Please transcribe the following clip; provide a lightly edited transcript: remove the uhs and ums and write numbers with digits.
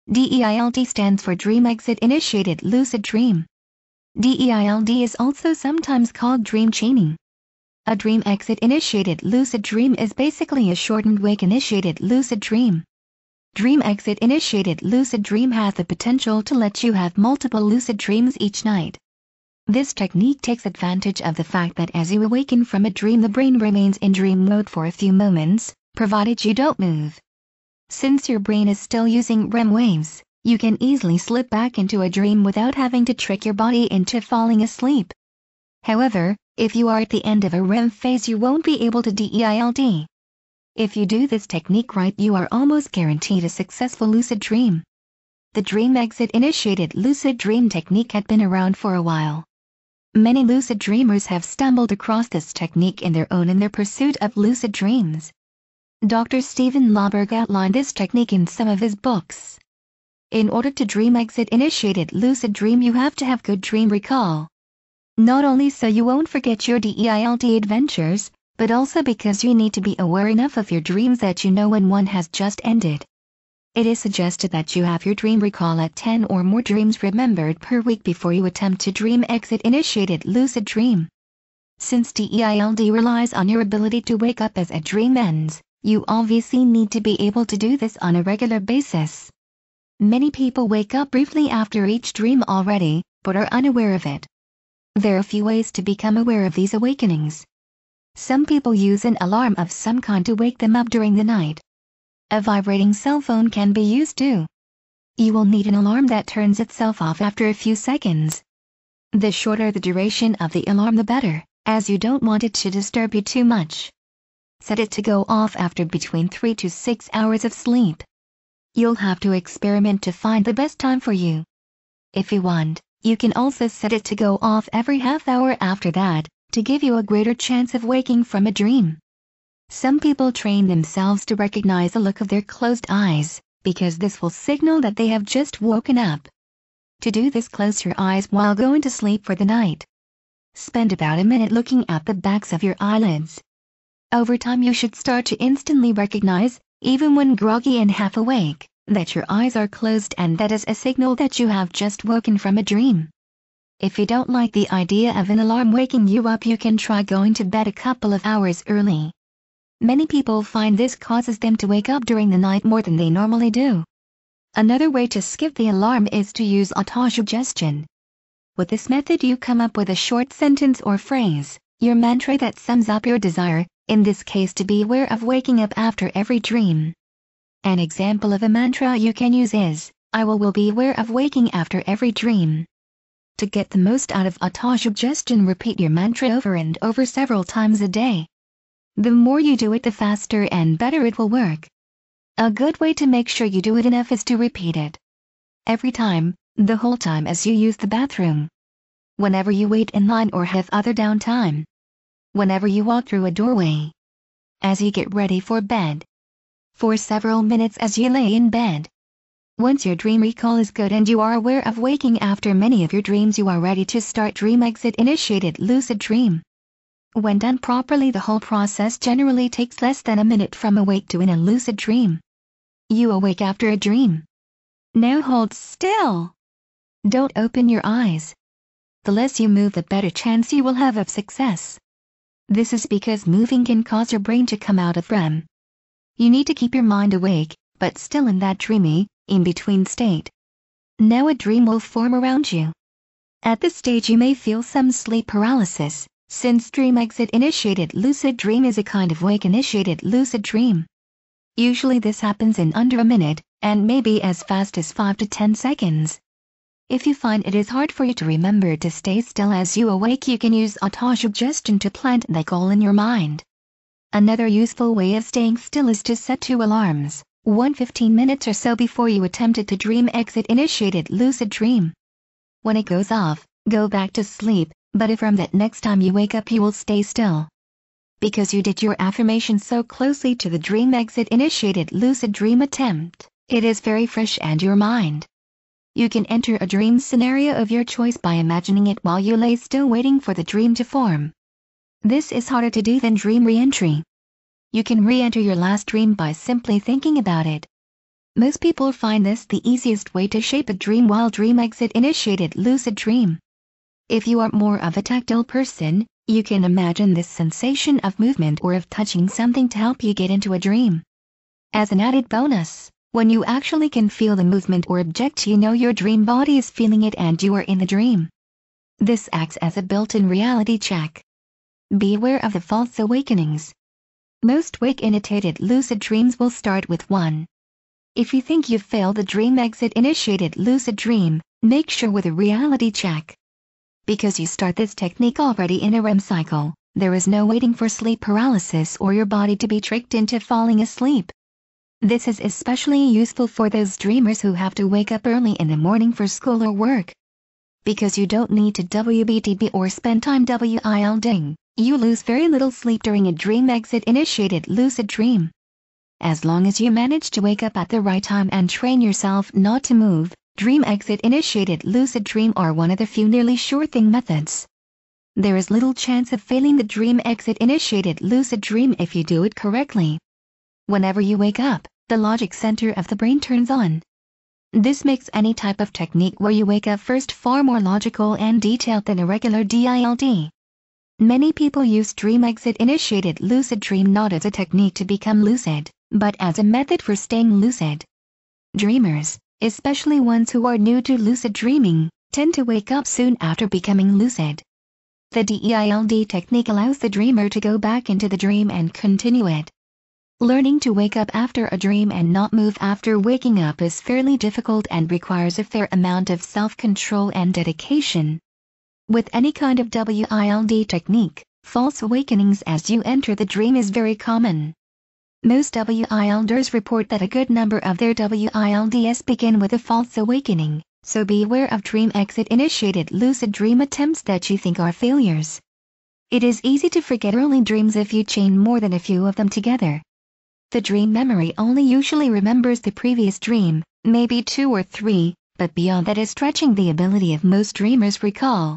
DEILD stands for Dream Exit Initiated Lucid Dream. DEILD is also sometimes called dream chaining. A dream exit initiated lucid dream is basically a shortened wake initiated lucid dream. Dream exit initiated lucid dream has the potential to let you have multiple lucid dreams each night. This technique takes advantage of the fact that as you awaken from a dream, the brain remains in dream mode for a few moments, provided you don't move. Since your brain is still using REM waves, you can easily slip back into a dream without having to trick your body into falling asleep. However, if you are at the end of a REM phase, you won't be able to DEILD. If you do this technique right, you are almost guaranteed a successful lucid dream. The Dream Exit Initiated Lucid Dream technique had been around for a while. Many lucid dreamers have stumbled across this technique in their pursuit of lucid dreams. Dr. Stephen Lauberg outlined this technique in some of his books. In order to dream exit initiated lucid dream, you have to have good dream recall. Not only so you won't forget your DEILD adventures, but also because you need to be aware enough of your dreams that you know when one has just ended. It is suggested that you have your dream recall at 10 or more dreams remembered per week before you attempt to dream exit initiated lucid dream. Since DEILD relies on your ability to wake up as a dream ends, you obviously need to be able to do this on a regular basis. Many people wake up briefly after each dream already, but are unaware of it. There are a few ways to become aware of these awakenings. Some people use an alarm of some kind to wake them up during the night. A vibrating cell phone can be used too. You will need an alarm that turns itself off after a few seconds. The shorter the duration of the alarm, the better, as you don't want it to disturb you too much. Set it to go off after between 3 to 6 hours of sleep. You'll have to experiment to find the best time for you. If you want, you can also set it to go off every half hour after that, to give you a greater chance of waking from a dream. Some people train themselves to recognize the look of their closed eyes, because this will signal that they have just woken up. To do this, close your eyes while going to sleep for the night. Spend about a minute looking at the backs of your eyelids. Over time you should start to instantly recognize, even when groggy and half awake, that your eyes are closed, and that is a signal that you have just woken from a dream. If you don't like the idea of an alarm waking you up, you can try going to bed a couple of hours early. Many people find this causes them to wake up during the night more than they normally do. Another way to skip the alarm is to use autosuggestion. With this method you come up with a short sentence or phrase, your mantra that sums up your desire, in this case to be aware of waking up after every dream. An example of a mantra you can use is, I will be aware of waking after every dream. To get the most out of autosuggestion, repeat your mantra over and over several times a day. The more you do it, the faster and better it will work. A good way to make sure you do it enough is to repeat it every time, the whole time as you use the bathroom, whenever you wait in line or have other downtime, whenever you walk through a doorway, as you get ready for bed, for several minutes as you lay in bed. Once your dream recall is good and you are aware of waking after many of your dreams, you are ready to start Dream Exit Initiated Lucid Dream. When done properly, the whole process generally takes less than a minute from awake to in a lucid dream. You awake after a dream. Now hold still. Don't open your eyes. The less you move, the better chance you will have of success. This is because moving can cause your brain to come out of REM. You need to keep your mind awake, but still in that dreamy, in-between state. Now a dream will form around you. At this stage you may feel some sleep paralysis, since Dream Exit Initiated Lucid Dream is a kind of wake-initiated lucid dream. Usually this happens in under a minute, and maybe as fast as 5 to 10 seconds. If you find it is hard for you to remember to stay still as you awake, you can use autosuggestion to plant the goal in your mind. Another useful way of staying still is to set 2 alarms, one 15 minutes or so before you attempted to dream exit initiated lucid dream. When it goes off, go back to sleep, but if from that next time you wake up you will stay still. Because you did your affirmation so closely to the dream exit initiated lucid dream attempt, it is very fresh and your mind. You can enter a dream scenario of your choice by imagining it while you lay still waiting for the dream to form. This is harder to do than dream re-entry. You can re-enter your last dream by simply thinking about it. Most people find this the easiest way to shape a dream while Dream Exit Initiated Lucid Dream. If you are more of a tactile person, you can imagine this sensation of movement or of touching something to help you get into a dream. As an added bonus, when you actually can feel the movement or object, you know your dream body is feeling it and you are in the dream. This acts as a built-in reality check. Beware of the false awakenings. Most wake-initiated lucid dreams will start with 1. If you think you've failed the Dream Exit Initiated Lucid Dream, make sure with a reality check. Because you start this technique already in a REM cycle, there is no waiting for sleep paralysis or your body to be tricked into falling asleep. This is especially useful for those dreamers who have to wake up early in the morning for school or work. Because you don't need to WBTB or spend time WILDing, you lose very little sleep during a Dream Exit Initiated Lucid Dream. As long as you manage to wake up at the right time and train yourself not to move, Dream Exit Initiated Lucid Dream are one of the few nearly sure-thing methods. There is little chance of failing the Dream Exit Initiated Lucid Dream if you do it correctly. Whenever you wake up, the logic center of the brain turns on. This makes any type of technique where you wake up first far more logical and detailed than a regular DEILD. Many people use Dream Exit Initiated Lucid Dream not as a technique to become lucid, but as a method for staying lucid. Dreamers, especially ones who are new to lucid dreaming, tend to wake up soon after becoming lucid. The DEILD technique allows the dreamer to go back into the dream and continue it. Learning to wake up after a dream and not move after waking up is fairly difficult and requires a fair amount of self-control and dedication. With any kind of WILD technique, false awakenings as you enter the dream is very common. Most WILDers report that a good number of their WILDs begin with a false awakening, so beware of Dream Exit Initiated Lucid Dream attempts that you think are failures. It is easy to forget early dreams if you chain more than a few of them together. The dream memory only usually remembers the previous dream, maybe 2 or 3, but beyond that is stretching the ability of most dreamers recall.